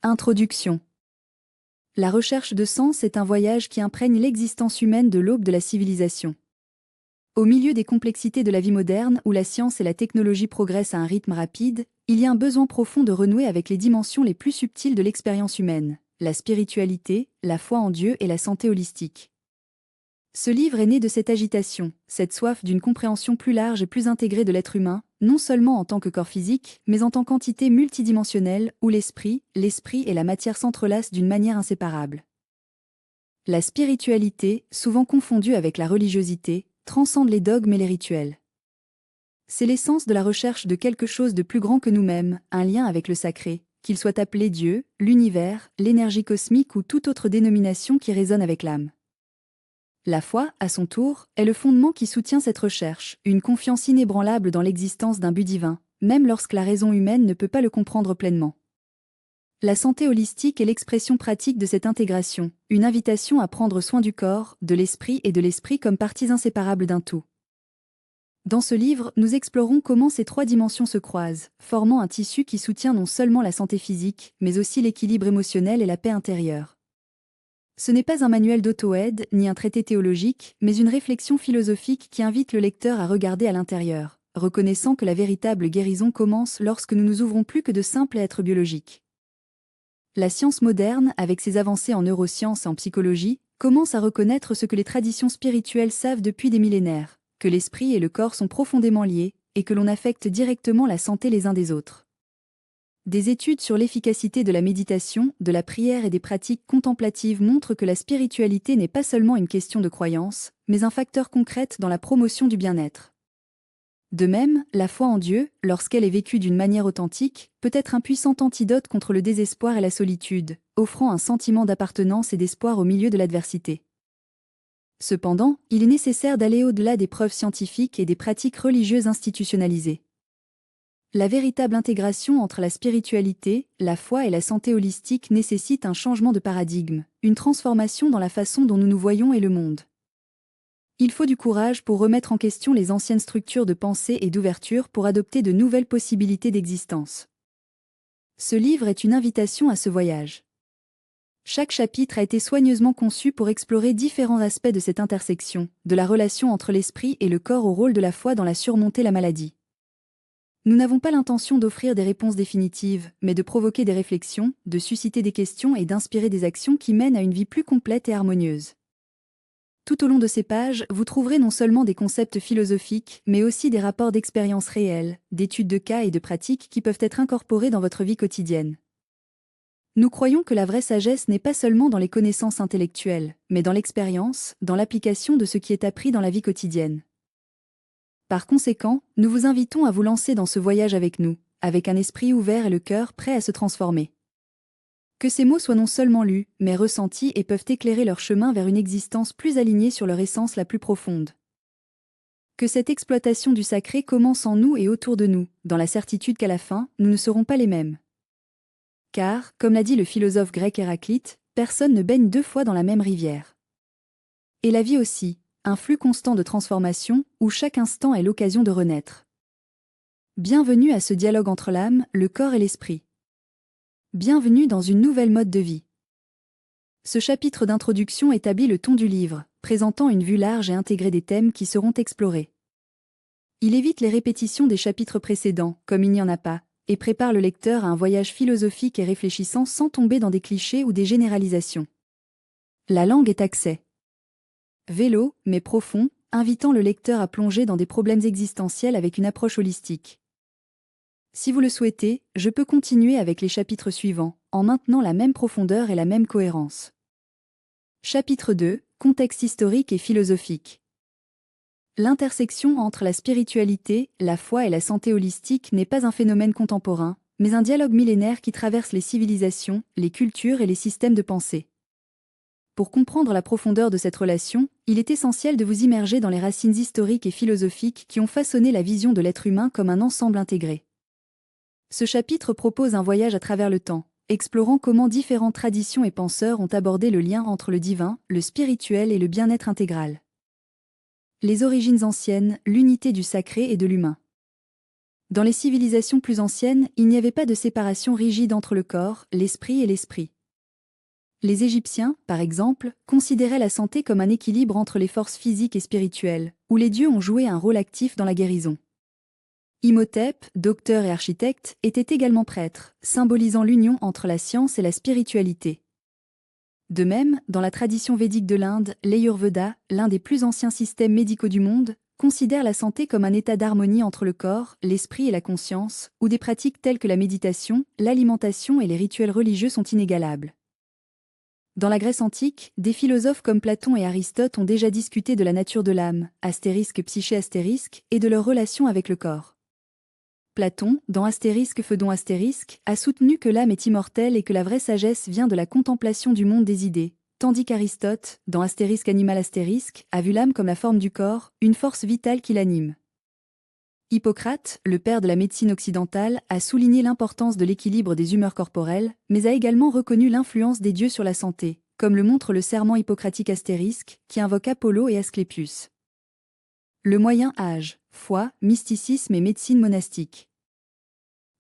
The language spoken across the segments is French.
Introduction. La recherche de sens est un voyage qui imprègne l'existence humaine de l'aube de la civilisation. Au milieu des complexités de la vie moderne, où la science et la technologie progressent à un rythme rapide, il y a un besoin profond de renouer avec les dimensions les plus subtiles de l'expérience humaine, la spiritualité, la foi en Dieu et la santé holistique. Ce livre est né de cette agitation, cette soif d'une compréhension plus large et plus intégrée de l'être humain, non seulement en tant que corps physique, mais en tant qu'entité multidimensionnelle, où l'esprit et la matière s'entrelacent d'une manière inséparable. La spiritualité, souvent confondue avec la religiosité, transcende les dogmes et les rituels. C'est l'essence de la recherche de quelque chose de plus grand que nous-mêmes, un lien avec le sacré, qu'il soit appelé Dieu, l'univers, l'énergie cosmique ou toute autre dénomination qui résonne avec l'âme. La foi, à son tour, est le fondement qui soutient cette recherche, une confiance inébranlable dans l'existence d'un but divin, même lorsque la raison humaine ne peut pas le comprendre pleinement. La santé holistique est l'expression pratique de cette intégration, une invitation à prendre soin du corps, de l'esprit comme parties inséparables d'un tout. Dans ce livre, nous explorons comment ces trois dimensions se croisent, formant un tissu qui soutient non seulement la santé physique, mais aussi l'équilibre émotionnel et la paix intérieure. Ce n'est pas un manuel d'auto-aide, ni un traité théologique, mais une réflexion philosophique qui invite le lecteur à regarder à l'intérieur, reconnaissant que la véritable guérison commence lorsque nous nous ouvrons plus que de simples êtres biologiques. La science moderne, avec ses avancées en neurosciences et en psychologie, commence à reconnaître ce que les traditions spirituelles savent depuis des millénaires, que l'esprit et le corps sont profondément liés, et que l'on affecte directement la santé les uns des autres. Des études sur l'efficacité de la méditation, de la prière et des pratiques contemplatives montrent que la spiritualité n'est pas seulement une question de croyance, mais un facteur concret dans la promotion du bien-être. De même, la foi en Dieu, lorsqu'elle est vécue d'une manière authentique, peut être un puissant antidote contre le désespoir et la solitude, offrant un sentiment d'appartenance et d'espoir au milieu de l'adversité. Cependant, il est nécessaire d'aller au-delà des preuves scientifiques et des pratiques religieuses institutionnalisées. La véritable intégration entre la spiritualité, la foi et la santé holistique nécessite un changement de paradigme, une transformation dans la façon dont nous nous voyons et le monde. Il faut du courage pour remettre en question les anciennes structures de pensée et d'ouverture pour adopter de nouvelles possibilités d'existence. Ce livre est une invitation à ce voyage. Chaque chapitre a été soigneusement conçu pour explorer différents aspects de cette intersection, de la relation entre l'esprit et le corps au rôle de la foi dans la surmonter la maladie. Nous n'avons pas l'intention d'offrir des réponses définitives, mais de provoquer des réflexions, de susciter des questions et d'inspirer des actions qui mènent à une vie plus complète et harmonieuse. Tout au long de ces pages, vous trouverez non seulement des concepts philosophiques, mais aussi des rapports d'expériences réelles, d'études de cas et de pratiques qui peuvent être incorporés dans votre vie quotidienne. Nous croyons que la vraie sagesse n'est pas seulement dans les connaissances intellectuelles, mais dans l'expérience, dans l'application de ce qui est appris dans la vie quotidienne. Par conséquent, nous vous invitons à vous lancer dans ce voyage avec nous, avec un esprit ouvert et le cœur prêt à se transformer. Que ces mots soient non seulement lus, mais ressentis et peuvent éclairer leur chemin vers une existence plus alignée sur leur essence la plus profonde. Que cette exploitation du sacré commence en nous et autour de nous, dans la certitude qu'à la fin, nous ne serons pas les mêmes. Car, comme l'a dit le philosophe grec Héraclite, personne ne baigne deux fois dans la même rivière. Et la vie aussi, un flux constant de transformation, où chaque instant est l'occasion de renaître. Bienvenue à ce dialogue entre l'âme, le corps et l'esprit. Bienvenue dans une nouvelle mode de vie. Ce chapitre d'introduction établit le ton du livre, présentant une vue large et intégrée des thèmes qui seront explorés. Il évite les répétitions des chapitres précédents, comme il n'y en a pas, et prépare le lecteur à un voyage philosophique et réfléchissant sans tomber dans des clichés ou des généralisations. La langue est axée. Vélo, mais profond, invitant le lecteur à plonger dans des problèmes existentiels avec une approche holistique. Si vous le souhaitez, je peux continuer avec les chapitres suivants, en maintenant la même profondeur et la même cohérence. Chapitre 2, contexte historique et philosophique. L'intersection entre la spiritualité, la foi et la santé holistique n'est pas un phénomène contemporain, mais un dialogue millénaire qui traverse les civilisations, les cultures et les systèmes de pensée. Pour comprendre la profondeur de cette relation, il est essentiel de vous immerger dans les racines historiques et philosophiques qui ont façonné la vision de l'être humain comme un ensemble intégré. Ce chapitre propose un voyage à travers le temps, explorant comment différentes traditions et penseurs ont abordé le lien entre le divin, le spirituel et le bien-être intégral. Les origines anciennes, l'unité du sacré et de l'humain. Dans les civilisations plus anciennes, il n'y avait pas de séparation rigide entre le corps, l'esprit et l'esprit. Les Égyptiens, par exemple, considéraient la santé comme un équilibre entre les forces physiques et spirituelles, où les dieux ont joué un rôle actif dans la guérison. Imhotep, docteur et architecte, était également prêtre, symbolisant l'union entre la science et la spiritualité. De même, dans la tradition védique de l'Inde, l'Ayurveda, l'un des plus anciens systèmes médicaux du monde, considère la santé comme un état d'harmonie entre le corps, l'esprit et la conscience, où des pratiques telles que la méditation, l'alimentation et les rituels religieux sont inégalables. Dans la Grèce antique, des philosophes comme Platon et Aristote ont déjà discuté de la nature de l'âme, psyché et de leur relation avec le corps. Platon, dans Phédon a soutenu que l'âme est immortelle et que la vraie sagesse vient de la contemplation du monde des idées, tandis qu'Aristote, dans Animal a vu l'âme comme la forme du corps, une force vitale qui l'anime. Hippocrate, le père de la médecine occidentale, a souligné l'importance de l'équilibre des humeurs corporelles, mais a également reconnu l'influence des dieux sur la santé, comme le montre le serment hippocratique qui invoque Apollo et Asclépius. Le Moyen Âge, foi, mysticisme et médecine monastique.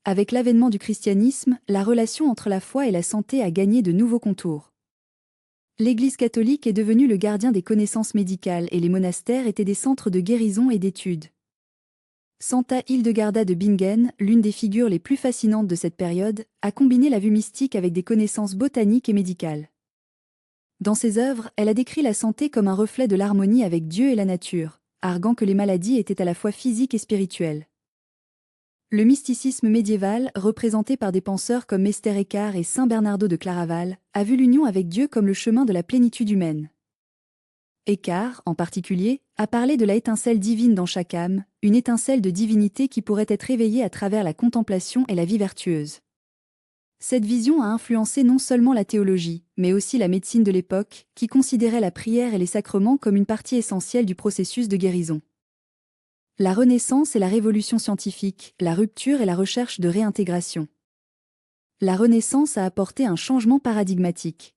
Avec l'avènement du christianisme, la relation entre la foi et la santé a gagné de nouveaux contours. L'Église catholique est devenue le gardien des connaissances médicales et les monastères étaient des centres de guérison et d'études. Santa Hildegarda de Bingen, l'une des figures les plus fascinantes de cette période, a combiné la vue mystique avec des connaissances botaniques et médicales. Dans ses œuvres, elle a décrit la santé comme un reflet de l'harmonie avec Dieu et la nature, arguant que les maladies étaient à la fois physiques et spirituelles. Le mysticisme médiéval, représenté par des penseurs comme Mester Eckhart et Saint Bernardo de Claraval, a vu l'union avec Dieu comme le chemin de la plénitude humaine. Eckhart, en particulier, a parlé de la étincelle divine dans chaque âme, une étincelle de divinité qui pourrait être éveillée à travers la contemplation et la vie vertueuse. Cette vision a influencé non seulement la théologie, mais aussi la médecine de l'époque, qui considérait la prière et les sacrements comme une partie essentielle du processus de guérison. La Renaissance et la révolution scientifique, la rupture et la recherche de réintégration. La Renaissance a apporté un changement paradigmatique.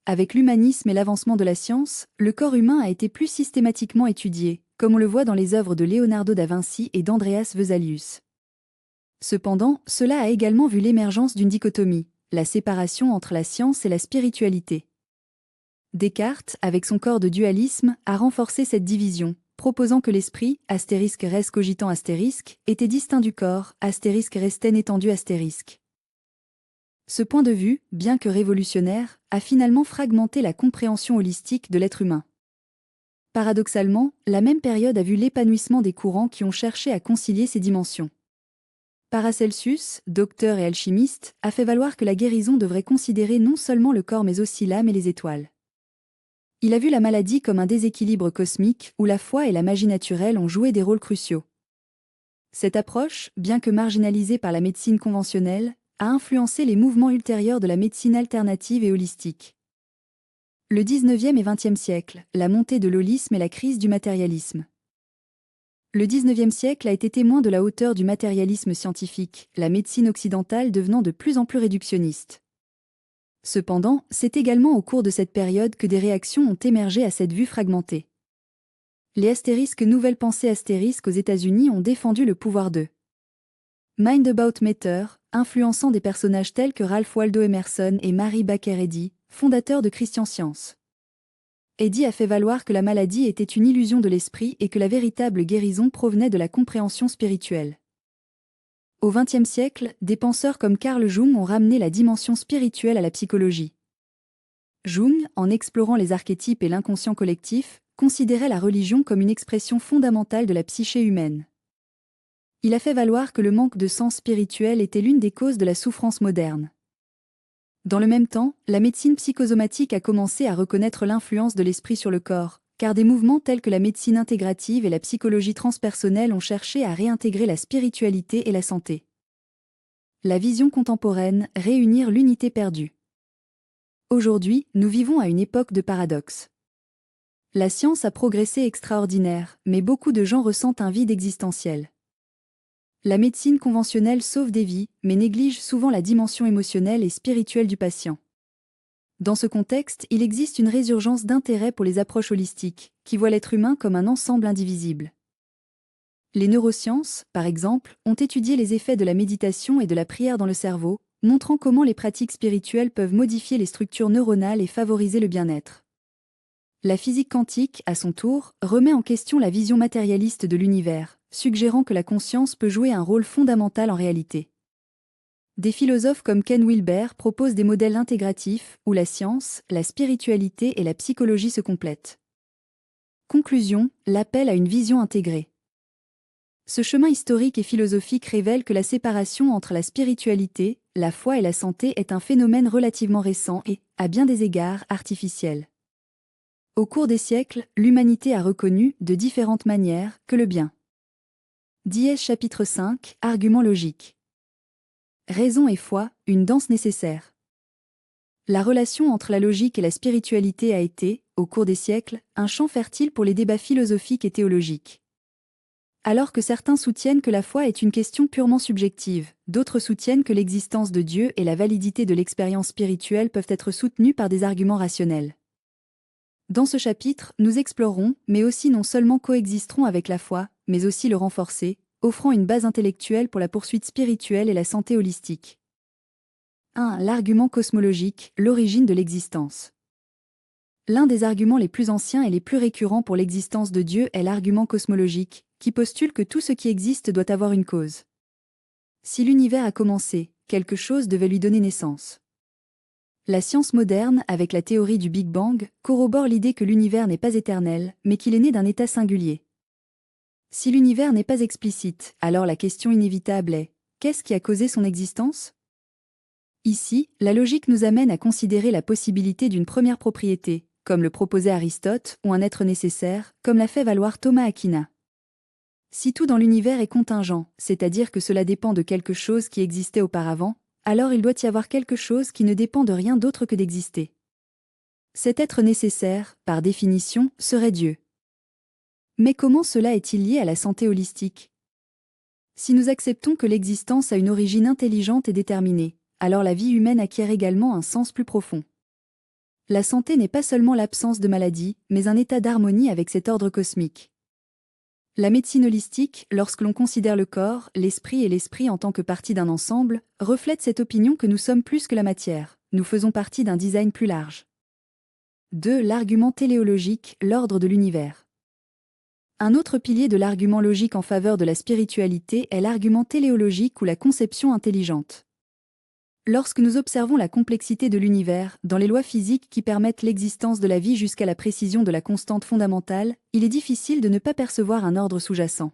Avec l'humanisme et l'avancement de la science, le corps humain a été plus systématiquement étudié, comme on le voit dans les œuvres de Leonardo da Vinci et d'Andreas Vesalius. Cependant, cela a également vu l'émergence d'une dichotomie, la séparation entre la science et la spiritualité. Descartes, avec son corps de dualisme, a renforcé cette division, proposant que l'esprit, res cogitant était distinct du corps, resten étendu Ce point de vue, bien que révolutionnaire, a finalement fragmenté la compréhension holistique de l'être humain. Paradoxalement, la même période a vu l'épanouissement des courants qui ont cherché à concilier ces dimensions. Paracelsus, docteur et alchimiste, a fait valoir que la guérison devrait considérer non seulement le corps mais aussi l'âme et les étoiles. Il a vu la maladie comme un déséquilibre cosmique où la foi et la magie naturelle ont joué des rôles cruciaux. Cette approche, bien que marginalisée par la médecine conventionnelle, a influencé les mouvements ultérieurs de la médecine alternative et holistique. Le 19e et 20e siècle, la montée de l'holisme et la crise du matérialisme. Le 19e siècle a été témoin de la hauteur du matérialisme scientifique, la médecine occidentale devenant de plus en plus réductionniste. Cependant, c'est également au cours de cette période que des réactions ont émergé à cette vue fragmentée. Les nouvelles pensées aux États-Unis ont défendu le pouvoir de Mind About Matter, influençant des personnages tels que Ralph Waldo Emerson et Mary Baker Eddy, fondateurs de Christian Science. Eddy a fait valoir que la maladie était une illusion de l'esprit et que la véritable guérison provenait de la compréhension spirituelle. Au XXe siècle, des penseurs comme Carl Jung ont ramené la dimension spirituelle à la psychologie. Jung, en explorant les archétypes et l'inconscient collectif, considérait la religion comme une expression fondamentale de la psyché humaine. Il a fait valoir que le manque de sens spirituel était l'une des causes de la souffrance moderne. Dans le même temps, la médecine psychosomatique a commencé à reconnaître l'influence de l'esprit sur le corps, car des mouvements tels que la médecine intégrative et la psychologie transpersonnelle ont cherché à réintégrer la spiritualité et la santé. La vision contemporaine, réunir l'unité perdue. Aujourd'hui, nous vivons à une époque de paradoxes. La science a progressé extraordinaire, mais beaucoup de gens ressentent un vide existentiel. La médecine conventionnelle sauve des vies, mais néglige souvent la dimension émotionnelle et spirituelle du patient. Dans ce contexte, il existe une résurgence d'intérêt pour les approches holistiques, qui voient l'être humain comme un ensemble indivisible. Les neurosciences, par exemple, ont étudié les effets de la méditation et de la prière dans le cerveau, montrant comment les pratiques spirituelles peuvent modifier les structures neuronales et favoriser le bien-être. La physique quantique, à son tour, remet en question la vision matérialiste de l'univers, suggérant que la conscience peut jouer un rôle fondamental en réalité. Des philosophes comme Ken Wilber proposent des modèles intégratifs où la science, la spiritualité et la psychologie se complètent. Conclusion, l'appel à une vision intégrée. Ce chemin historique et philosophique révèle que la séparation entre la spiritualité, la foi et la santé est un phénomène relativement récent et, à bien des égards, artificiel. Au cours des siècles, l'humanité a reconnu, de différentes manières, que le bien. Diès chapitre 5, argument logique. Raison et foi, une danse nécessaire. La relation entre la logique et la spiritualité a été, au cours des siècles, un champ fertile pour les débats philosophiques et théologiques. Alors que certains soutiennent que la foi est une question purement subjective, d'autres soutiennent que l'existence de Dieu et la validité de l'expérience spirituelle peuvent être soutenues par des arguments rationnels. Dans ce chapitre, nous explorerons, mais aussi non seulement coexisteront avec la foi, mais aussi le renforcer, offrant une base intellectuelle pour la poursuite spirituelle et la santé holistique. 1. L'argument cosmologique, l'origine de l'existence. L'un des arguments les plus anciens et les plus récurrents pour l'existence de Dieu est l'argument cosmologique, qui postule que tout ce qui existe doit avoir une cause. Si l'univers a commencé, quelque chose devait lui donner naissance. La science moderne, avec la théorie du Big Bang, corrobore l'idée que l'univers n'est pas éternel, mais qu'il est né d'un état singulier. Si l'univers n'est pas explicite, alors la question inévitable est « qu'est-ce qui a causé son existence ?» Ici, la logique nous amène à considérer la possibilité d'une première propriété, comme le proposait Aristote, ou un être nécessaire, comme l'a fait valoir Thomas Aquina. Si tout dans l'univers est contingent, c'est-à-dire que cela dépend de quelque chose qui existait auparavant, alors il doit y avoir quelque chose qui ne dépend de rien d'autre que d'exister. Cet être nécessaire, par définition, serait Dieu. Mais comment cela est-il lié à la santé holistique ? Si nous acceptons que l'existence a une origine intelligente et déterminée, alors la vie humaine acquiert également un sens plus profond. La santé n'est pas seulement l'absence de maladie, mais un état d'harmonie avec cet ordre cosmique. La médecine holistique, lorsque l'on considère le corps, l'esprit et l'esprit en tant que partie d'un ensemble, reflète cette opinion que nous sommes plus que la matière, nous faisons partie d'un design plus large. 2. L'argument téléologique, l'ordre de l'univers. Un autre pilier de l'argument logique en faveur de la spiritualité est l'argument téléologique ou la conception intelligente. Lorsque nous observons la complexité de l'univers, dans les lois physiques qui permettent l'existence de la vie jusqu'à la précision de la constante fondamentale, il est difficile de ne pas percevoir un ordre sous-jacent.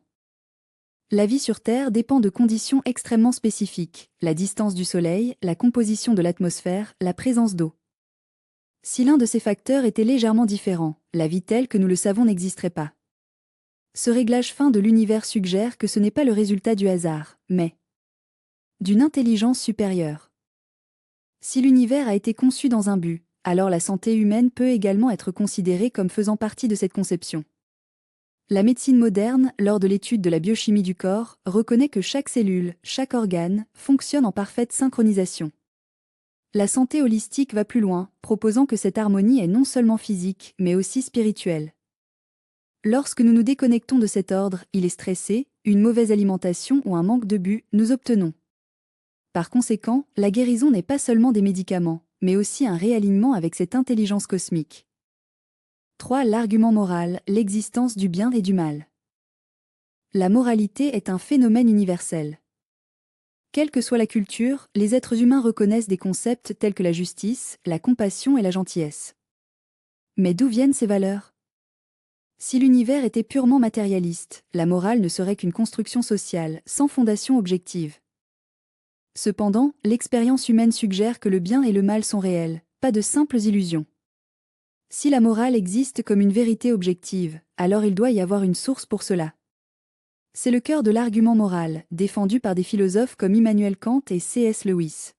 La vie sur Terre dépend de conditions extrêmement spécifiques, la distance du Soleil, la composition de l'atmosphère, la présence d'eau. Si l'un de ces facteurs était légèrement différent, la vie telle que nous le savons n'existerait pas. Ce réglage fin de l'univers suggère que ce n'est pas le résultat du hasard, mais d'une intelligence supérieure. Si l'univers a été conçu dans un but, alors la santé humaine peut également être considérée comme faisant partie de cette conception. La médecine moderne, lors de l'étude de la biochimie du corps, reconnaît que chaque cellule, chaque organe, fonctionne en parfaite synchronisation. La santé holistique va plus loin, proposant que cette harmonie est non seulement physique, mais aussi spirituelle. Lorsque nous nous déconnectons de cet ordre, il est stressé, une mauvaise alimentation ou un manque de but, nous obtenons. Par conséquent, la guérison n'est pas seulement des médicaments, mais aussi un réalignement avec cette intelligence cosmique. 3. L'argument moral, l'existence du bien et du mal. La moralité est un phénomène universel. Quelle que soit la culture, les êtres humains reconnaissent des concepts tels que la justice, la compassion et la gentillesse. Mais d'où viennent ces valeurs ? Si l'univers était purement matérialiste, la morale ne serait qu'une construction sociale, sans fondation objective. Cependant, l'expérience humaine suggère que le bien et le mal sont réels, pas de simples illusions. Si la morale existe comme une vérité objective, alors il doit y avoir une source pour cela. C'est le cœur de l'argument moral, défendu par des philosophes comme Immanuel Kant et C.S. Lewis.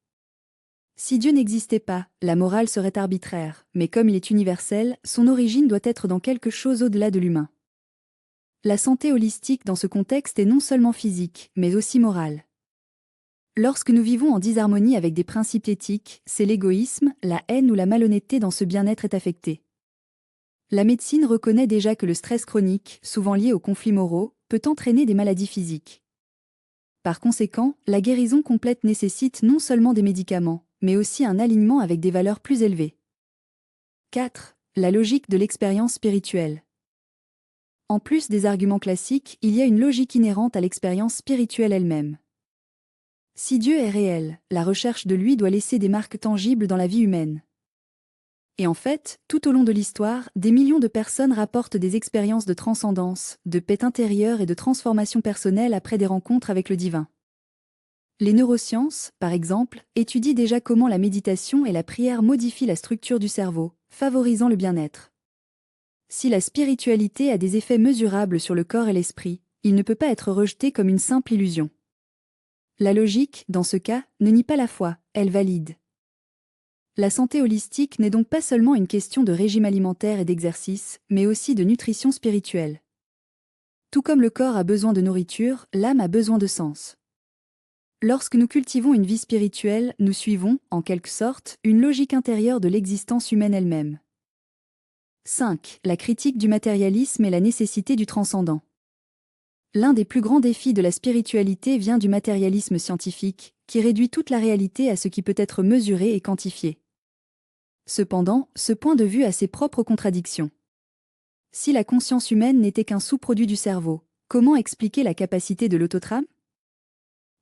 Si Dieu n'existait pas, la morale serait arbitraire, mais comme il est universel, son origine doit être dans quelque chose au-delà de l'humain. La santé holistique dans ce contexte est non seulement physique, mais aussi morale. Lorsque nous vivons en disharmonie avec des principes éthiques, c'est l'égoïsme, la haine ou la malhonnêteté dans ce bien-être est affecté. La médecine reconnaît déjà que le stress chronique, souvent lié aux conflits moraux, peut entraîner des maladies physiques. Par conséquent, la guérison complète nécessite non seulement des médicaments, mais aussi un alignement avec des valeurs plus élevées. 4. La logique de l'expérience spirituelle. En plus des arguments classiques, il y a une logique inhérente à l'expérience spirituelle elle-même. Si Dieu est réel, la recherche de lui doit laisser des marques tangibles dans la vie humaine. Et en fait, tout au long de l'histoire, des millions de personnes rapportent des expériences de transcendance, de paix intérieure et de transformation personnelle après des rencontres avec le divin. Les neurosciences, par exemple, étudient déjà comment la méditation et la prière modifient la structure du cerveau, favorisant le bien-être. Si la spiritualité a des effets mesurables sur le corps et l'esprit, il ne peut pas être rejeté comme une simple illusion. La logique, dans ce cas, ne nie pas la foi, elle valide. La santé holistique n'est donc pas seulement une question de régime alimentaire et d'exercice, mais aussi de nutrition spirituelle. Tout comme le corps a besoin de nourriture, l'âme a besoin de sens. Lorsque nous cultivons une vie spirituelle, nous suivons, en quelque sorte, une logique intérieure de l'existence humaine elle-même. 5. La critique du matérialisme et la nécessité du transcendant. L'un des plus grands défis de la spiritualité vient du matérialisme scientifique, qui réduit toute la réalité à ce qui peut être mesuré et quantifié. Cependant, ce point de vue a ses propres contradictions. Si la conscience humaine n'était qu'un sous-produit du cerveau, comment expliquer la capacité de l'autotrame?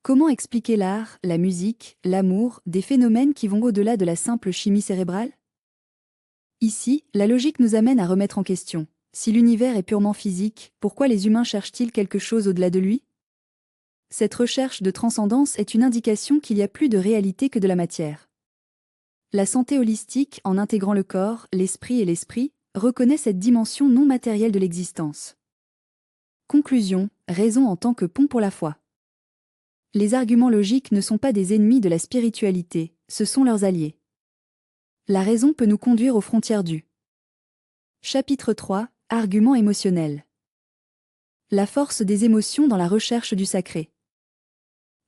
Comment expliquer l'art, la musique, l'amour, des phénomènes qui vont au-delà de la simple chimie cérébrale? Ici, la logique nous amène à remettre en question. Si l'univers est purement physique, pourquoi les humains cherchent-ils quelque chose au-delà de lui? Cette recherche de transcendance est une indication qu'il y a plus de réalité que de la matière. La santé holistique, en intégrant le corps, l'esprit, reconnaît cette dimension non matérielle de l'existence. Conclusion, raison en tant que pont pour la foi. Les arguments logiques ne sont pas des ennemis de la spiritualité, ce sont leurs alliés. La raison peut nous conduire aux frontières du. Chapitre 3, Arguments émotionnels. La force des émotions dans la recherche du sacré.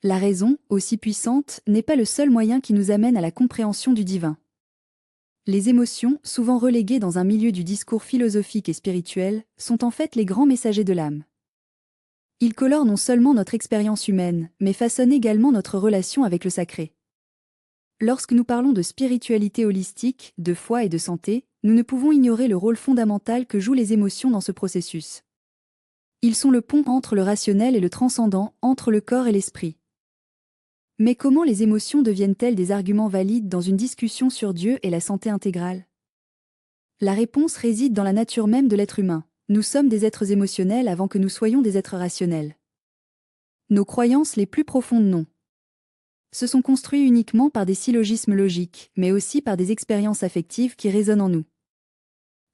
La raison, aussi puissante, n'est pas le seul moyen qui nous amène à la compréhension du divin. Les émotions, souvent reléguées dans un milieu du discours philosophique et spirituel, sont en fait les grands messagers de l'âme. Ils colorent non seulement notre expérience humaine, mais façonnent également notre relation avec le sacré. Lorsque nous parlons de spiritualité holistique, de foi et de santé, nous ne pouvons ignorer le rôle fondamental que jouent les émotions dans ce processus. Ils sont le pont entre le rationnel et le transcendant, entre le corps et l'esprit. Mais comment les émotions deviennent-elles des arguments valides dans une discussion sur Dieu et la santé intégrale? La réponse réside dans la nature même de l'être humain. Nous sommes des êtres émotionnels avant que nous soyons des êtres rationnels. Nos croyances les plus profondes non. Se sont construits uniquement par des syllogismes logiques, mais aussi par des expériences affectives qui résonnent en nous.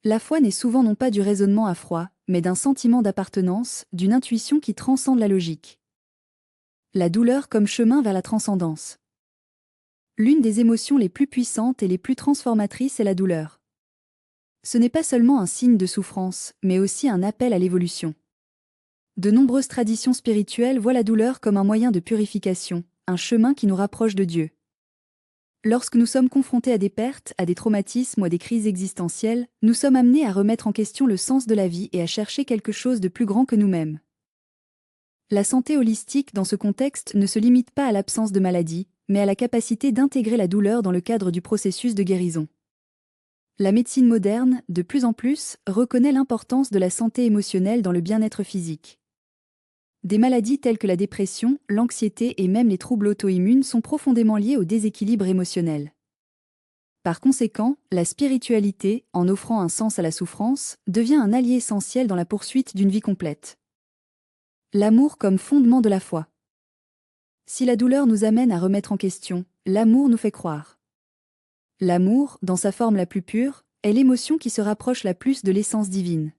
La foi n'est souvent non pas du raisonnement à froid, mais d'un sentiment d'appartenance, d'une intuition qui transcende la logique. La douleur comme chemin vers la transcendance. L'une des émotions les plus puissantes et les plus transformatrices est la douleur. Ce n'est pas seulement un signe de souffrance, mais aussi un appel à l'évolution. De nombreuses traditions spirituelles voient la douleur comme un moyen de purification, un chemin qui nous rapproche de Dieu. Lorsque nous sommes confrontés à des pertes, à des traumatismes ou à des crises existentielles, nous sommes amenés à remettre en question le sens de la vie et à chercher quelque chose de plus grand que nous-mêmes. La santé holistique dans ce contexte ne se limite pas à l'absence de maladie, mais à la capacité d'intégrer la douleur dans le cadre du processus de guérison. La médecine moderne, de plus en plus, reconnaît l'importance de la santé émotionnelle dans le bien-être physique. Des maladies telles que la dépression, l'anxiété et même les troubles auto-immunes sont profondément liés au déséquilibre émotionnel. Par conséquent, la spiritualité, en offrant un sens à la souffrance, devient un allié essentiel dans la poursuite d'une vie complète. L'amour comme fondement de la foi. Si la douleur nous amène à remettre en question, l'amour nous fait croire. L'amour, dans sa forme la plus pure, est l'émotion qui se rapproche la plus de l'essence divine.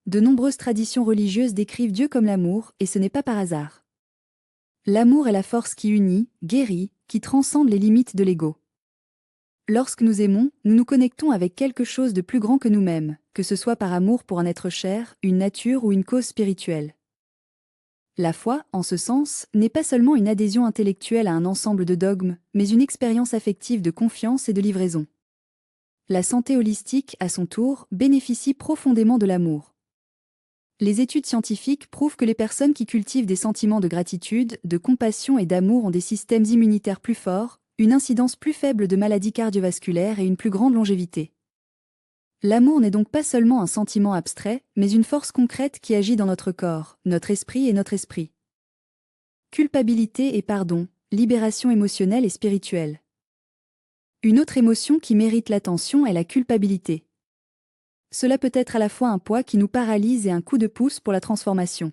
De nombreuses traditions religieuses décrivent Dieu comme l'amour, et ce n'est pas par hasard. L'amour est la force qui unit, guérit, qui transcende les limites de l'ego. Lorsque nous aimons, nous nous connectons avec quelque chose de plus grand que nous-mêmes, que ce soit par amour pour un être cher, une nature ou une cause spirituelle. La foi, en ce sens, n'est pas seulement une adhésion intellectuelle à un ensemble de dogmes, mais une expérience affective de confiance et de livraison. La santé holistique, à son tour, bénéficie profondément de l'amour. Les études scientifiques prouvent que les personnes qui cultivent des sentiments de gratitude, de compassion et d'amour ont des systèmes immunitaires plus forts, une incidence plus faible de maladies cardiovasculaires et une plus grande longévité. L'amour n'est donc pas seulement un sentiment abstrait, mais une force concrète qui agit dans notre corps, notre esprit et notre esprit. Culpabilité et pardon, libération émotionnelle et spirituelle. Une autre émotion qui mérite l'attention est la culpabilité. Cela peut être à la fois un poids qui nous paralyse et un coup de pouce pour la transformation.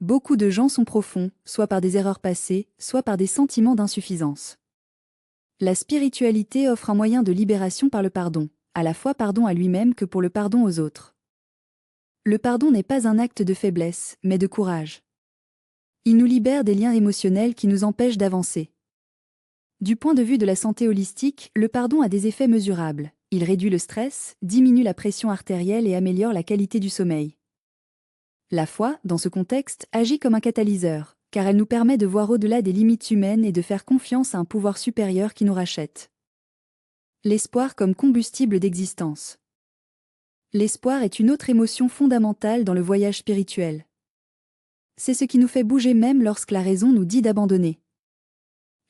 Beaucoup de gens sont profonds, soit par des erreurs passées, soit par des sentiments d'insuffisance. La spiritualité offre un moyen de libération par le pardon, à la fois pardon à lui-même que pour le pardon aux autres. Le pardon n'est pas un acte de faiblesse, mais de courage. Il nous libère des liens émotionnels qui nous empêchent d'avancer. Du point de vue de la santé holistique, le pardon a des effets mesurables. Il réduit le stress, diminue la pression artérielle et améliore la qualité du sommeil. La foi, dans ce contexte, agit comme un catalyseur, car elle nous permet de voir au-delà des limites humaines et de faire confiance à un pouvoir supérieur qui nous rachète. L'espoir comme combustible d'existence. L'espoir est une autre émotion fondamentale dans le voyage spirituel. C'est ce qui nous fait bouger même lorsque la raison nous dit d'abandonner.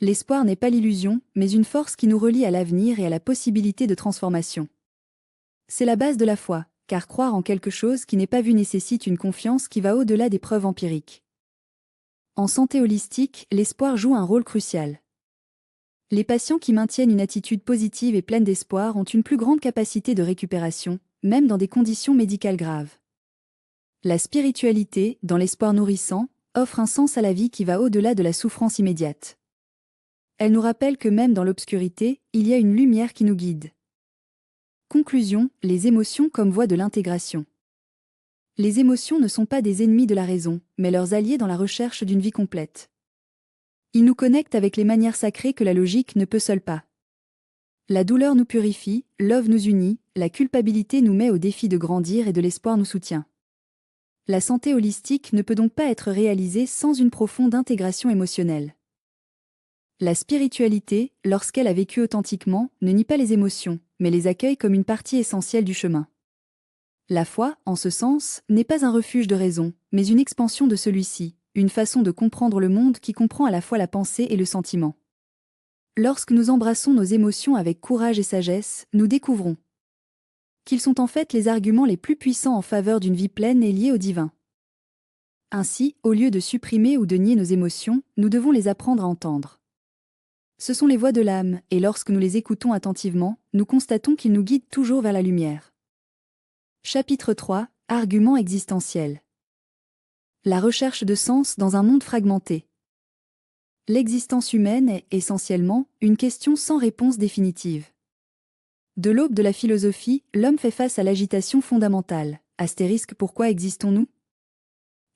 L'espoir n'est pas l'illusion, mais une force qui nous relie à l'avenir et à la possibilité de transformation. C'est la base de la foi, car croire en quelque chose qui n'est pas vu nécessite une confiance qui va au-delà des preuves empiriques. En santé holistique, l'espoir joue un rôle crucial. Les patients qui maintiennent une attitude positive et pleine d'espoir ont une plus grande capacité de récupération, même dans des conditions médicales graves. La spiritualité, dans l'espoir nourrissant, offre un sens à la vie qui va au-delà de la souffrance immédiate. Elle nous rappelle que même dans l'obscurité, il y a une lumière qui nous guide. Conclusion, les émotions comme voie de l'intégration. Les émotions ne sont pas des ennemis de la raison, mais leurs alliés dans la recherche d'une vie complète. Ils nous connectent avec les manières sacrées que la logique ne peut seule pas. La douleur nous purifie, l'œuvre nous unit, la culpabilité nous met au défi de grandir et de l'espoir nous soutient. La santé holistique ne peut donc pas être réalisée sans une profonde intégration émotionnelle. La spiritualité, lorsqu'elle a vécu authentiquement, ne nie pas les émotions, mais les accueille comme une partie essentielle du chemin. La foi, en ce sens, n'est pas un refuge de raison, mais une expansion de celui-ci, une façon de comprendre le monde qui comprend à la fois la pensée et le sentiment. Lorsque nous embrassons nos émotions avec courage et sagesse, nous découvrons qu'ils sont en fait les arguments les plus puissants en faveur d'une vie pleine et liée au divin. Ainsi, au lieu de supprimer ou de nier nos émotions, nous devons les apprendre à entendre. Ce sont les voix de l'âme, et lorsque nous les écoutons attentivement, nous constatons qu'ils nous guident toujours vers la lumière. Chapitre 3 – Arguments existentiels. La recherche de sens dans un monde fragmenté. L'existence humaine est, essentiellement, une question sans réponse définitive. De l'aube de la philosophie, l'homme fait face à l'agitation fondamentale. Astérisque, pourquoi existons-nous ?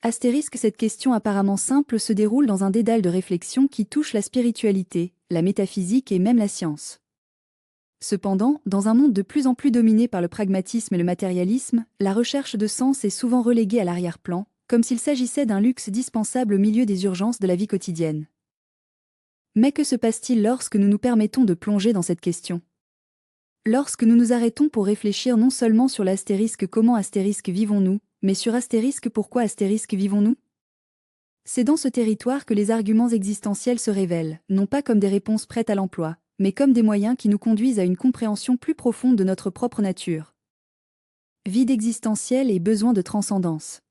Astérisque, cette question apparemment simple se déroule dans un dédale de réflexion qui touche la spiritualité, la métaphysique et même la science. Cependant, dans un monde de plus en plus dominé par le pragmatisme et le matérialisme, la recherche de sens est souvent reléguée à l'arrière-plan, comme s'il s'agissait d'un luxe dispensable au milieu des urgences de la vie quotidienne. Mais que se passe-t-il lorsque nous nous permettons de plonger dans cette question ? Lorsque nous nous arrêtons pour réfléchir non seulement sur l'astérisque comment astérisque vivons-nous, mais sur astérisque pourquoi astérisque vivons-nous ? C'est dans ce territoire que les arguments existentiels se révèlent, non pas comme des réponses prêtes à l'emploi, mais comme des moyens qui nous conduisent à une compréhension plus profonde de notre propre nature. Vide existentiel et besoin de transcendance.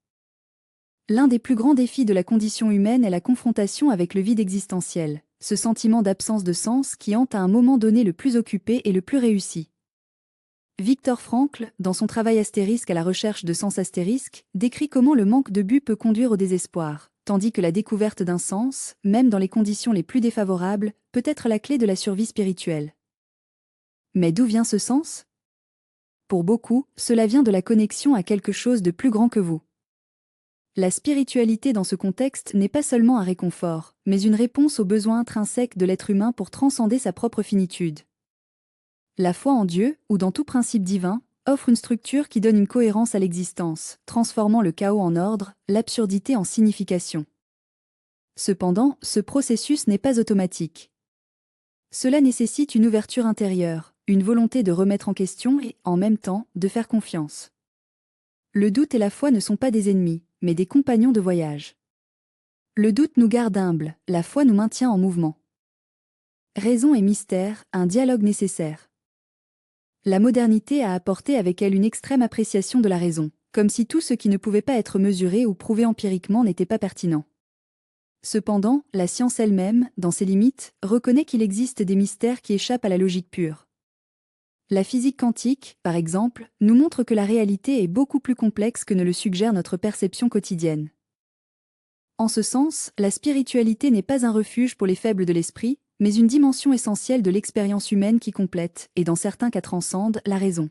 L'un des plus grands défis de la condition humaine est la confrontation avec le vide existentiel, ce sentiment d'absence de sens qui hante à un moment donné le plus occupé et le plus réussi. Viktor Frankl, dans son travail Astérisque à la recherche de sens astérisque, décrit comment le manque de but peut conduire au désespoir, tandis que la découverte d'un sens, même dans les conditions les plus défavorables, peut être la clé de la survie spirituelle. Mais d'où vient ce sens ? Pour beaucoup, cela vient de la connexion à quelque chose de plus grand que vous. La spiritualité dans ce contexte n'est pas seulement un réconfort, mais une réponse aux besoins intrinsèques de l'être humain pour transcender sa propre finitude. La foi en Dieu, ou dans tout principe divin, offre une structure qui donne une cohérence à l'existence, transformant le chaos en ordre, l'absurdité en signification. Cependant, ce processus n'est pas automatique. Cela nécessite une ouverture intérieure, une volonté de remettre en question et, en même temps, de faire confiance. Le doute et la foi ne sont pas des ennemis, mais des compagnons de voyage. Le doute nous garde humbles, la foi nous maintient en mouvement. Raison et mystère, un dialogue nécessaire. La modernité a apporté avec elle une extrême appréciation de la raison, comme si tout ce qui ne pouvait pas être mesuré ou prouvé empiriquement n'était pas pertinent. Cependant, la science elle-même, dans ses limites, reconnaît qu'il existe des mystères qui échappent à la logique pure. La physique quantique, par exemple, nous montre que la réalité est beaucoup plus complexe que ne le suggère notre perception quotidienne. En ce sens, la spiritualité n'est pas un refuge pour les faibles de l'esprit, mais une dimension essentielle de l'expérience humaine qui complète, et dans certains cas transcende, la raison.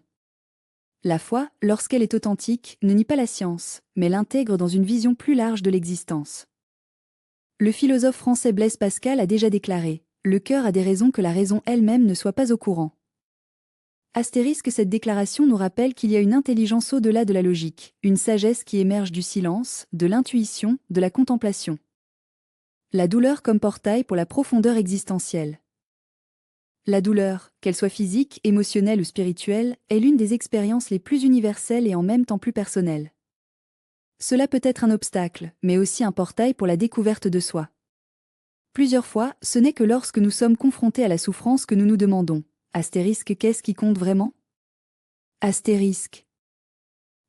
La foi, lorsqu'elle est authentique, ne nie pas la science, mais l'intègre dans une vision plus large de l'existence. Le philosophe français Blaise Pascal a déjà déclaré « Le cœur a des raisons que la raison elle-même ne soit pas au courant ». Astérisque, cette déclaration nous rappelle qu'il y a une intelligence au-delà de la logique, une sagesse qui émerge du silence, de l'intuition, de la contemplation. La douleur comme portail pour la profondeur existentielle. La douleur, qu'elle soit physique, émotionnelle ou spirituelle, est l'une des expériences les plus universelles et en même temps plus personnelles. Cela peut être un obstacle, mais aussi un portail pour la découverte de soi. Plusieurs fois, ce n'est que lorsque nous sommes confrontés à la souffrance que nous nous demandons « Astérisque, qu'est-ce qui compte vraiment ?» Astérisque.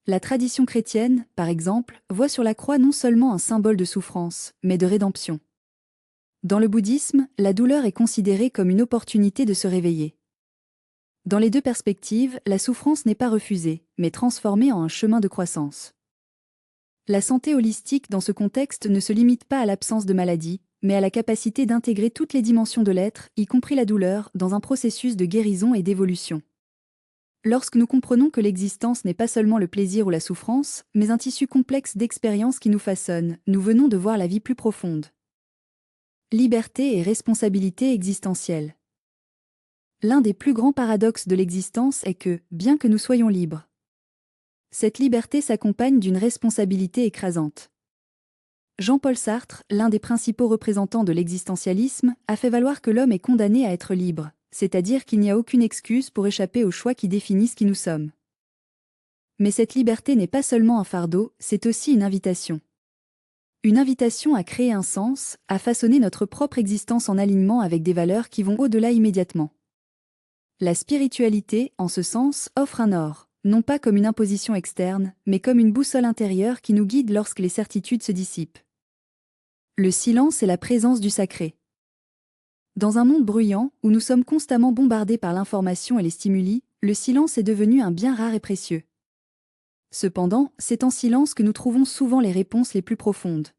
La tradition chrétienne, par exemple, voit sur la croix non seulement un symbole de souffrance, mais de rédemption. Dans le bouddhisme, la douleur est considérée comme une opportunité de se réveiller. Dans les deux perspectives, la souffrance n'est pas refusée, mais transformée en un chemin de croissance. La santé holistique dans ce contexte ne se limite pas à l'absence de maladie, mais à la capacité d'intégrer toutes les dimensions de l'être, y compris la douleur, dans un processus de guérison et d'évolution. Lorsque nous comprenons que l'existence n'est pas seulement le plaisir ou la souffrance, mais un tissu complexe d'expériences qui nous façonnent, nous venons de voir la vie plus profonde. Liberté et responsabilité existentielle. L'un des plus grands paradoxes de l'existence est que, bien que nous soyons libres, cette liberté s'accompagne d'une responsabilité écrasante. Jean-Paul Sartre, l'un des principaux représentants de l'existentialisme, a fait valoir que l'homme est condamné à être libre, c'est-à-dire qu'il n'y a aucune excuse pour échapper aux choix qui définissent qui nous sommes. Mais cette liberté n'est pas seulement un fardeau, c'est aussi une invitation. Une invitation à créer un sens, à façonner notre propre existence en alignement avec des valeurs qui vont au-delà immédiatement. La spiritualité, en ce sens, offre un or, non pas comme une imposition externe, mais comme une boussole intérieure qui nous guide lorsque les certitudes se dissipent. Le silence est la présence du sacré. Dans un monde bruyant, où nous sommes constamment bombardés par l'information et les stimuli, le silence est devenu un bien rare et précieux. Cependant, c'est en silence que nous trouvons souvent les réponses les plus profondes.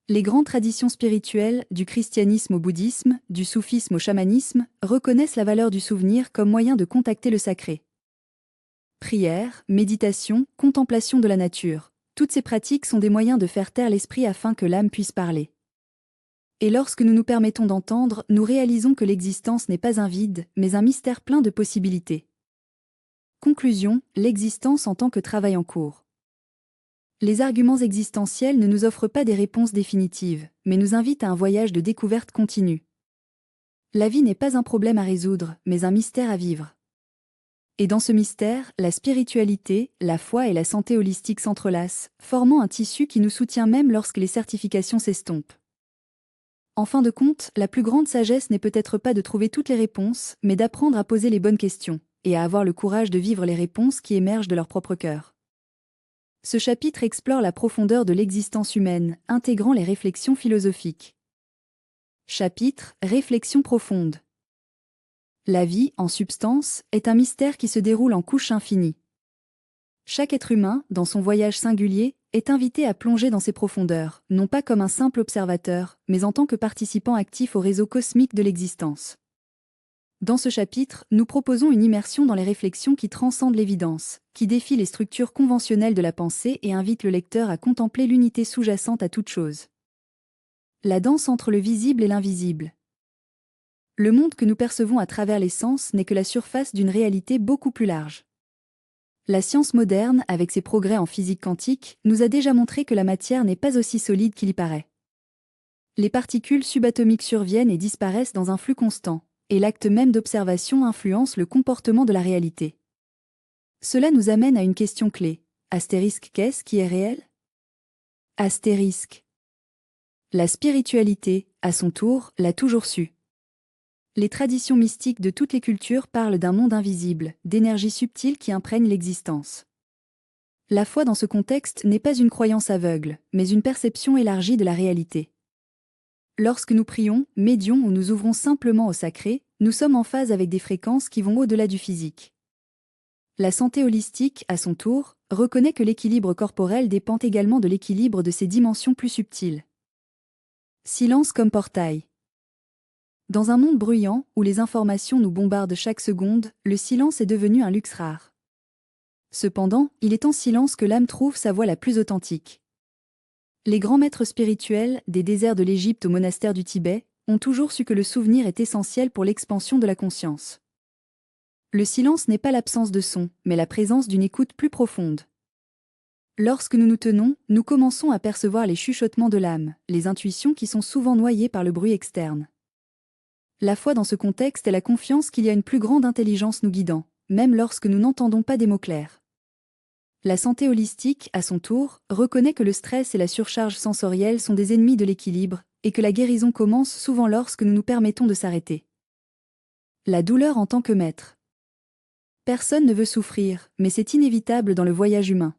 Les grandes traditions spirituelles, du christianisme au bouddhisme, du soufisme au chamanisme, reconnaissent la valeur du souvenir comme moyen de contacter le sacré. Prière, méditation, contemplation de la nature, toutes ces pratiques sont des moyens de faire taire l'esprit afin que l'âme puisse parler. Et lorsque nous nous permettons d'entendre, nous réalisons que l'existence n'est pas un vide, mais un mystère plein de possibilités. Conclusion, l'existence en tant que travail en cours. Les arguments existentiels ne nous offrent pas des réponses définitives, mais nous invitent à un voyage de découverte continue. La vie n'est pas un problème à résoudre, mais un mystère à vivre. Et dans ce mystère, la spiritualité, la foi et la santé holistique s'entrelacent, formant un tissu qui nous soutient même lorsque les certifications s'estompent. En fin de compte, la plus grande sagesse n'est peut-être pas de trouver toutes les réponses, mais d'apprendre à poser les bonnes questions, et à avoir le courage de vivre les réponses qui émergent de leur propre cœur. Ce chapitre explore la profondeur de l'existence humaine, intégrant les réflexions philosophiques. Chapitre Réflexion profonde. La vie, en substance, est un mystère qui se déroule en couches infinies. Chaque être humain, dans son voyage singulier, est invité à plonger dans ses profondeurs, non pas comme un simple observateur, mais en tant que participant actif au réseau cosmique de l'existence. Dans ce chapitre, nous proposons une immersion dans les réflexions qui transcendent l'évidence, qui défient les structures conventionnelles de la pensée et invitent le lecteur à contempler l'unité sous-jacente à toute chose. La danse entre le visible et l'invisible. Le monde que nous percevons à travers les sens n'est que la surface d'une réalité beaucoup plus large. La science moderne, avec ses progrès en physique quantique, nous a déjà montré que la matière n'est pas aussi solide qu'il y paraît. Les particules subatomiques surviennent et disparaissent dans un flux constant, et l'acte même d'observation influence le comportement de la réalité. Cela nous amène à une question clé. Astérisque, qu'est-ce qui est réel? Astérisque. La spiritualité, à son tour, l'a toujours su. Les traditions mystiques de toutes les cultures parlent d'un monde invisible, d'énergie subtile qui imprègne l'existence. La foi dans ce contexte n'est pas une croyance aveugle, mais une perception élargie de la réalité. Lorsque nous prions, médions ou nous ouvrons simplement au sacré, nous sommes en phase avec des fréquences qui vont au-delà du physique. La santé holistique, à son tour, reconnaît que l'équilibre corporel dépend également de l'équilibre de ses dimensions plus subtiles. Silence comme portail. Dans un monde bruyant, où les informations nous bombardent chaque seconde, le silence est devenu un luxe rare. Cependant, il est en silence que l'âme trouve sa voix la plus authentique. Les grands maîtres spirituels, des déserts de l'Égypte au monastère du Tibet, ont toujours su que le souvenir est essentiel pour l'expansion de la conscience. Le silence n'est pas l'absence de son, mais la présence d'une écoute plus profonde. Lorsque nous nous tenons, nous commençons à percevoir les chuchotements de l'âme, les intuitions qui sont souvent noyées par le bruit externe. La foi dans ce contexte est la confiance qu'il y a une plus grande intelligence nous guidant, même lorsque nous n'entendons pas des mots clairs. La santé holistique, à son tour, reconnaît que le stress et la surcharge sensorielle sont des ennemis de l'équilibre, et que la guérison commence souvent lorsque nous nous permettons de s'arrêter. La douleur en tant que maître. Personne ne veut souffrir, mais c'est inévitable dans le voyage humain.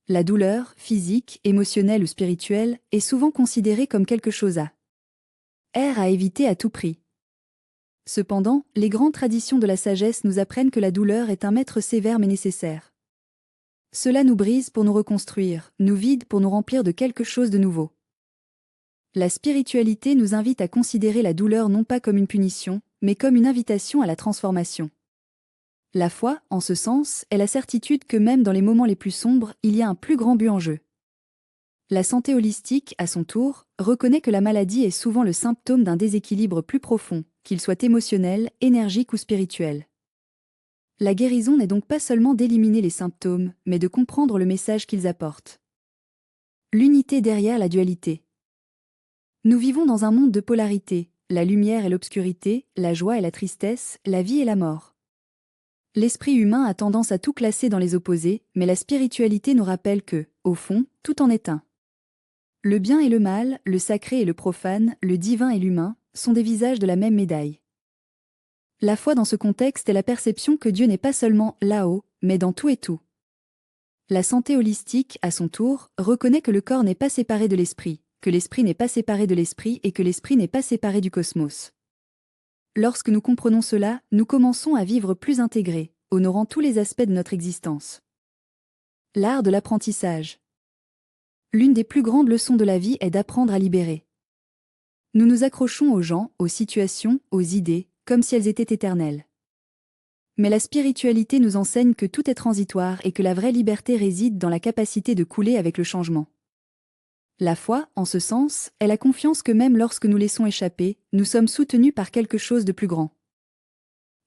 La douleur, physique, émotionnelle ou spirituelle, est souvent considérée comme quelque chose à éviter à tout prix. Cependant, les grandes traditions de la sagesse nous apprennent que la douleur est un maître sévère mais nécessaire. Cela nous brise pour nous reconstruire, nous vide pour nous remplir de quelque chose de nouveau. La spiritualité nous invite à considérer la douleur non pas comme une punition, mais comme une invitation à la transformation. La foi, en ce sens, est la certitude que même dans les moments les plus sombres, il y a un plus grand but en jeu. La santé holistique, à son tour, reconnaît que la maladie est souvent le symptôme d'un déséquilibre plus profond, qu'il soit émotionnel, énergique ou spirituel. La guérison n'est donc pas seulement d'éliminer les symptômes, mais de comprendre le message qu'ils apportent. L'unité derrière la dualité. Nous vivons dans un monde de polarité, la lumière et l'obscurité, la joie et la tristesse, la vie et la mort. L'esprit humain a tendance à tout classer dans les opposés, mais la spiritualité nous rappelle que, au fond, tout en est un. Le bien et le mal, le sacré et le profane, le divin et l'humain, sont des visages de la même médaille. La foi dans ce contexte est la perception que Dieu n'est pas seulement là-haut, mais dans tout et tout. La santé holistique, à son tour, reconnaît que le corps n'est pas séparé de l'esprit, que l'esprit n'est pas séparé de l'esprit et que l'esprit n'est pas séparé du cosmos. Lorsque nous comprenons cela, nous commençons à vivre plus intégrés, honorant tous les aspects de notre existence. L'art de l'apprentissage. L'une des plus grandes leçons de la vie est d'apprendre à libérer. Nous nous accrochons aux gens, aux situations, aux idées, comme si elles étaient éternelles. Mais la spiritualité nous enseigne que tout est transitoire et que la vraie liberté réside dans la capacité de couler avec le changement. La foi, en ce sens, est la confiance que même lorsque nous laissons échapper, nous sommes soutenus par quelque chose de plus grand.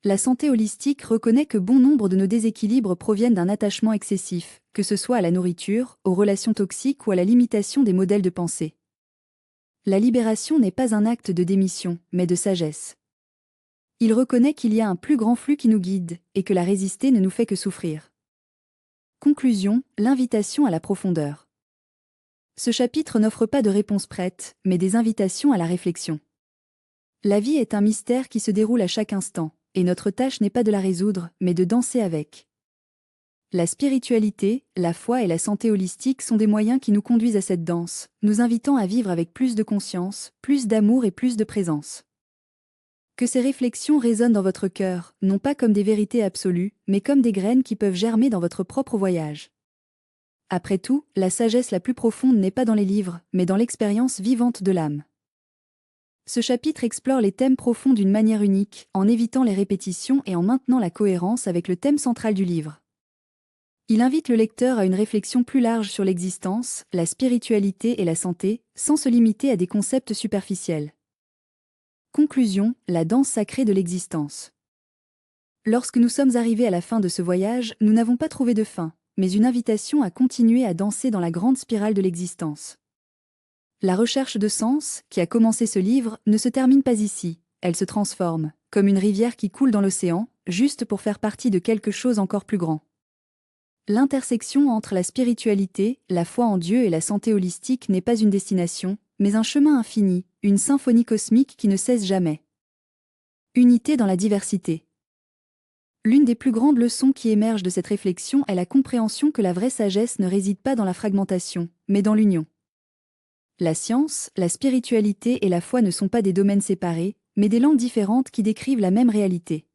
La santé holistique reconnaît que bon nombre de nos déséquilibres proviennent d'un attachement excessif, que ce soit à la nourriture, aux relations toxiques ou à la limitation des modèles de pensée. La libération n'est pas un acte de démission, mais de sagesse. Il reconnaît qu'il y a un plus grand flux qui nous guide, et que la résister ne nous fait que souffrir. Conclusion, l'invitation à la profondeur. Ce chapitre n'offre pas de réponses prêtes, mais des invitations à la réflexion. La vie est un mystère qui se déroule à chaque instant, et notre tâche n'est pas de la résoudre, mais de danser avec. La spiritualité, la foi et la santé holistique sont des moyens qui nous conduisent à cette danse, nous invitant à vivre avec plus de conscience, plus d'amour et plus de présence. Que ces réflexions résonnent dans votre cœur, non pas comme des vérités absolues, mais comme des graines qui peuvent germer dans votre propre voyage. Après tout, la sagesse la plus profonde n'est pas dans les livres, mais dans l'expérience vivante de l'âme. Ce chapitre explore les thèmes profonds d'une manière unique, en évitant les répétitions et en maintenant la cohérence avec le thème central du livre. Il invite le lecteur à une réflexion plus large sur l'existence, la spiritualité et la santé, sans se limiter à des concepts superficiels. Conclusion, la danse sacrée de l'existence. Lorsque nous sommes arrivés à la fin de ce voyage, nous n'avons pas trouvé de fin, mais une invitation à continuer à danser dans la grande spirale de l'existence. La recherche de sens, qui a commencé ce livre, ne se termine pas ici, elle se transforme, comme une rivière qui coule dans l'océan, juste pour faire partie de quelque chose encore plus grand. L'intersection entre la spiritualité, la foi en Dieu et la santé holistique n'est pas une destination, mais un chemin infini, une symphonie cosmique qui ne cesse jamais. Unité dans la diversité. L'une des plus grandes leçons qui émergent de cette réflexion est la compréhension que la vraie sagesse ne réside pas dans la fragmentation, mais dans l'union. La science, la spiritualité et la foi ne sont pas des domaines séparés, mais des langues différentes qui décrivent la même réalité.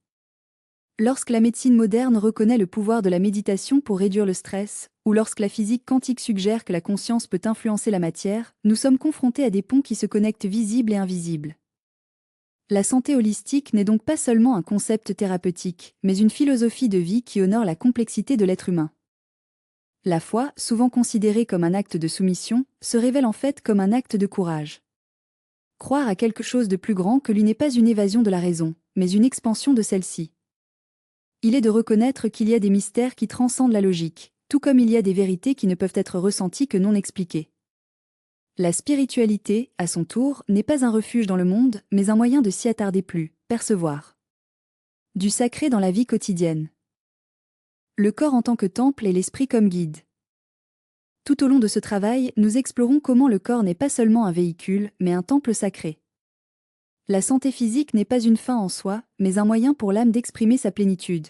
Lorsque la médecine moderne reconnaît le pouvoir de la méditation pour réduire le stress, ou lorsque la physique quantique suggère que la conscience peut influencer la matière, nous sommes confrontés à des ponts qui se connectent visibles et invisibles. La santé holistique n'est donc pas seulement un concept thérapeutique, mais une philosophie de vie qui honore la complexité de l'être humain. La foi, souvent considérée comme un acte de soumission, se révèle en fait comme un acte de courage. Croire à quelque chose de plus grand que lui n'est pas une évasion de la raison, mais une expansion de celle-ci. Il est de reconnaître qu'il y a des mystères qui transcendent la logique, tout comme il y a des vérités qui ne peuvent être ressenties que non expliquées. La spiritualité, à son tour, n'est pas un refuge dans le monde, mais un moyen de s'y attarder plus, percevoir. Du sacré dans la vie quotidienne. Le corps en tant que temple et l'esprit comme guide. Tout au long de ce travail, nous explorons comment le corps n'est pas seulement un véhicule, mais un temple sacré. La santé physique n'est pas une fin en soi, mais un moyen pour l'âme d'exprimer sa plénitude.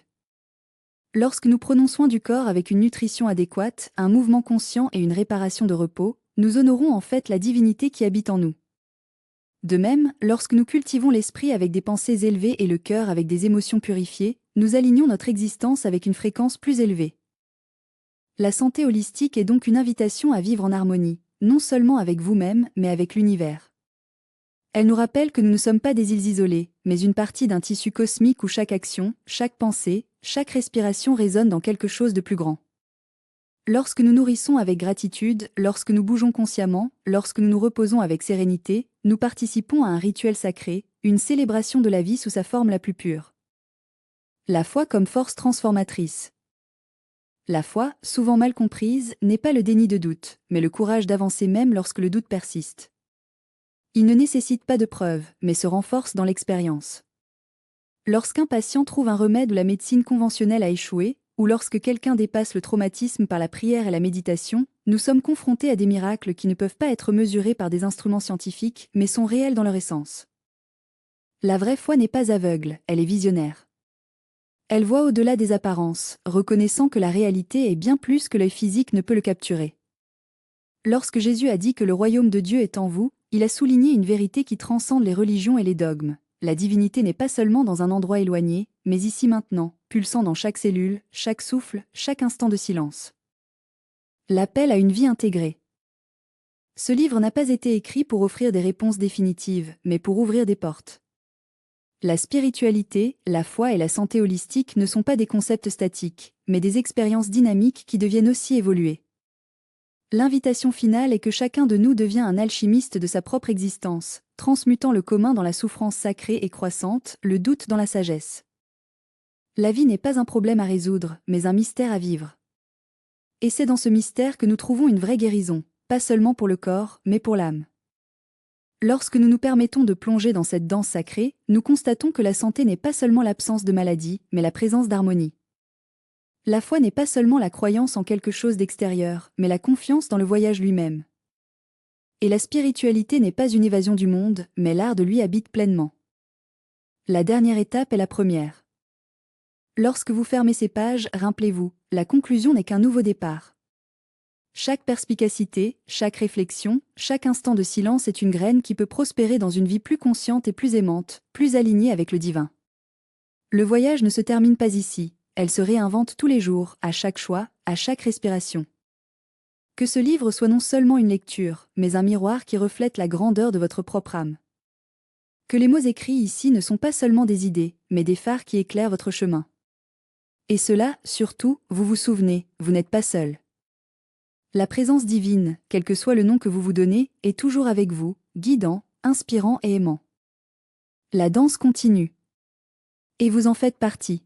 Lorsque nous prenons soin du corps avec une nutrition adéquate, un mouvement conscient et une réparation de repos, nous honorons en fait la divinité qui habite en nous. De même, lorsque nous cultivons l'esprit avec des pensées élevées et le cœur avec des émotions purifiées, nous alignons notre existence avec une fréquence plus élevée. La santé holistique est donc une invitation à vivre en harmonie, non seulement avec vous-même, mais avec l'univers. Elle nous rappelle que nous ne sommes pas des îles isolées, mais une partie d'un tissu cosmique où chaque action, chaque pensée, chaque respiration résonne dans quelque chose de plus grand. Lorsque nous nourrissons avec gratitude, lorsque nous bougeons consciemment, lorsque nous nous reposons avec sérénité, nous participons à un rituel sacré, une célébration de la vie sous sa forme la plus pure. La foi comme force transformatrice. La foi, souvent mal comprise, n'est pas le déni de doute, mais le courage d'avancer même lorsque le doute persiste. Il ne nécessite pas de preuves, mais se renforce dans l'expérience. Lorsqu'un patient trouve un remède où la médecine conventionnelle a échoué, ou lorsque quelqu'un dépasse le traumatisme par la prière et la méditation, nous sommes confrontés à des miracles qui ne peuvent pas être mesurés par des instruments scientifiques, mais sont réels dans leur essence. La vraie foi n'est pas aveugle, elle est visionnaire. Elle voit au-delà des apparences, reconnaissant que la réalité est bien plus que l'œil physique ne peut le capturer. Lorsque Jésus a dit que le royaume de Dieu est en vous, il a souligné une vérité qui transcende les religions et les dogmes. La divinité n'est pas seulement dans un endroit éloigné, mais ici maintenant, pulsant dans chaque cellule, chaque souffle, chaque instant de silence. L'appel à une vie intégrée. Ce livre n'a pas été écrit pour offrir des réponses définitives, mais pour ouvrir des portes. La spiritualité, la foi et la santé holistique ne sont pas des concepts statiques, mais des expériences dynamiques qui deviennent aussi évoluer. L'invitation finale est que chacun de nous devient un alchimiste de sa propre existence, transmutant le commun dans la souffrance sacrée et croissante, le doute dans la sagesse. La vie n'est pas un problème à résoudre, mais un mystère à vivre. Et c'est dans ce mystère que nous trouvons une vraie guérison, pas seulement pour le corps, mais pour l'âme. Lorsque nous nous permettons de plonger dans cette danse sacrée, nous constatons que la santé n'est pas seulement l'absence de maladie, mais la présence d'harmonie. La foi n'est pas seulement la croyance en quelque chose d'extérieur, mais la confiance dans le voyage lui-même. Et la spiritualité n'est pas une évasion du monde, mais l'art de lui habite pleinement. La dernière étape est la première. Lorsque vous fermez ces pages, rappelez-vous, la conclusion n'est qu'un nouveau départ. Chaque perspicacité, chaque réflexion, chaque instant de silence est une graine qui peut prospérer dans une vie plus consciente et plus aimante, plus alignée avec le divin. Le voyage ne se termine pas ici. Elle se réinvente tous les jours, à chaque choix, à chaque respiration. Que ce livre soit non seulement une lecture, mais un miroir qui reflète la grandeur de votre propre âme. Que les mots écrits ici ne sont pas seulement des idées, mais des phares qui éclairent votre chemin. Et cela, surtout, vous vous souvenez, vous n'êtes pas seul. La présence divine, quel que soit le nom que vous vous donnez, est toujours avec vous, guidant, inspirant et aimant. La danse continue. Et vous en faites partie.